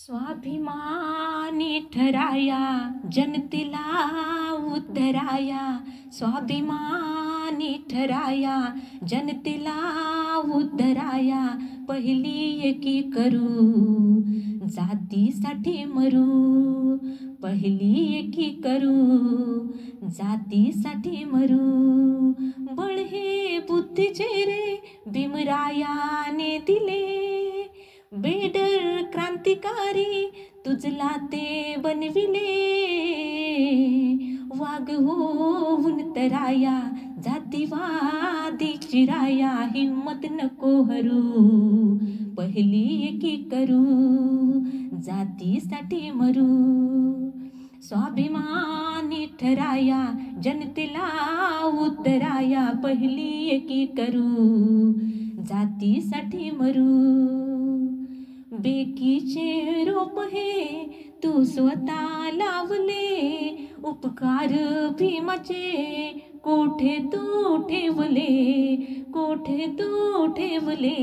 स्वाभिमानी ठराया जनतेला उद्धराया, स्वाभिमानी ठराया जनतेला उद्धराया, पहिली एकी करू जातीसाठी मरू, पहिली एकी करू जातीसाठी मरू, बळ हे बुद्धीचे रे भीमरायाने दिले, बेडर क्रांतिकारी तुझला ते बनविले, वाघ होऊन तराया जातीवादी चिराया, हिम्मत नको हरू पहिली एकी करू जातीसाठी मरू, स्वाभिमानी ठराया जनतेला उद्धराया, पहिली एकी करू जातीसाठी मरू, बेकीचे रोप हे तू स्वतः लावले, उपकार भीमाचे कोठे तू ठेवले, कोठे तू ठेवले,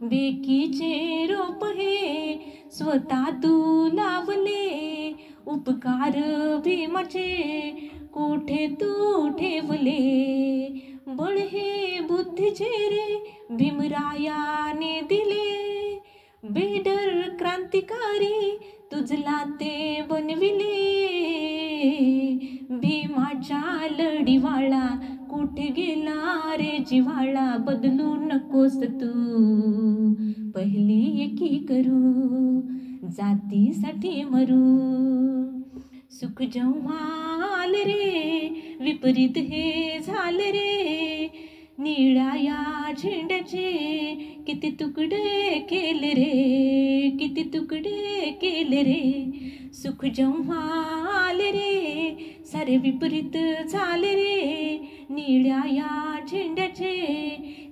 बेकीचे रोप हे स्वतः तू लावले, उपकार भीमाचे कोठे तू ठेवले, बळ हे बुद्धीचे रे भीमरायाने दिले, बेडर क्रांतिकारी तुझला ते बनविले, भीमाच्या लढीवाळा कुठे गेला रे जिव्हाळा, बदलू नकोस तू पहिली एकी करू जातीसाठी मरू, सुख जेव्हा आले रे विपरीत हे झाले रे, निळ्या या झेंड्याचे किती तुकडे केले रे, किती तुकडे केले रे, सुख जेव्हा आले रे सारे विपरीत झाले रे, निळ्या या झेंड्याचे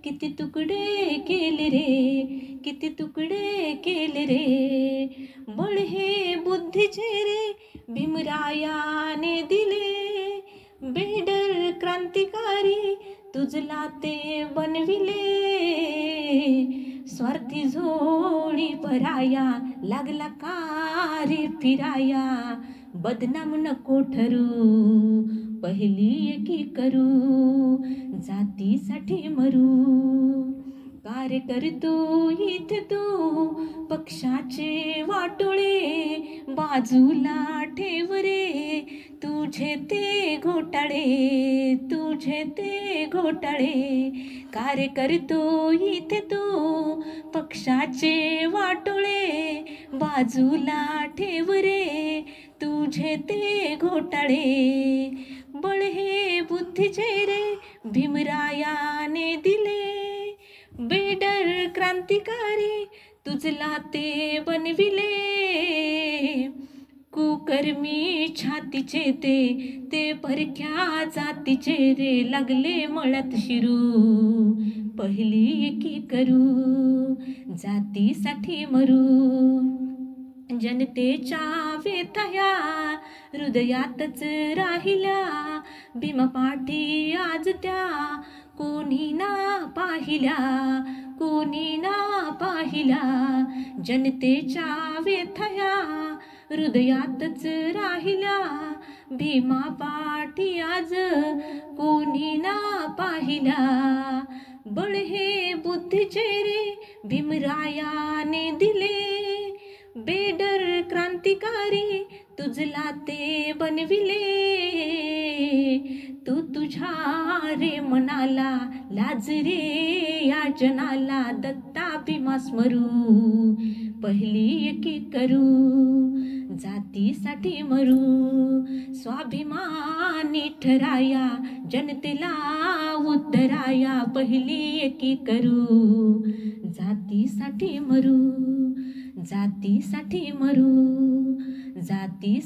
किती तुकडे केले रे, किती तुकडे केले रे, बळ हे बुद्धीचे रे भीमरायाने दिले, बेडर क्रांतिकारी तुझला ते बनविले, स्वार्थी झोळी भराया लागला का रे फिराया, बदनाम नको ठरू पहिली एकी करू जातीसाठी मरू, कार्य करतो इथे तू पक्षाचे वाटोळे, बाजूला ठेव रे तुझे ते घोटाळे, तुझे ते घोटाळे, कार्य करतो इथे तू पक्षाचे वाटोळे, बाजूला ठेव रे तुझे ते घोटाळे, बळ हे बुद्धीचे रे भीमरायाने दिले, बेडर क्रांतिकारी तुझला ते बनविले, कुकर्मी छातीचे ते परक्या जातीचे रे, लागले मळ्यात शिरू पहिली एकी करू जातीसाठी मरू, जनतेच्या व्यथाया हृदयातच राहिल्या, भीमापाठी आज त्या कोणी ना पाहिल्या, कोणी ना पाहिल्या, जनतेच्या व्यथाया हृदयातच राहिल्या, भीमापाठी आज कोणी ना पाहिल्या, बळ हे बुद्धीचे रे भीमरायाने दिले, बेडर क्रांतिकारी तुझला ते बनविले, तू तुझ्या रे मनाला लाज रे या जनाला, दत्ता भीमा स्मरू पहिली एकी करू जातीसाठी मरू, स्वाभिमानी ठराया जनतेला उद्धराया, पहिली एकी करू जातीसाठी मरू, जातीसाठी मरू, जातीसाठी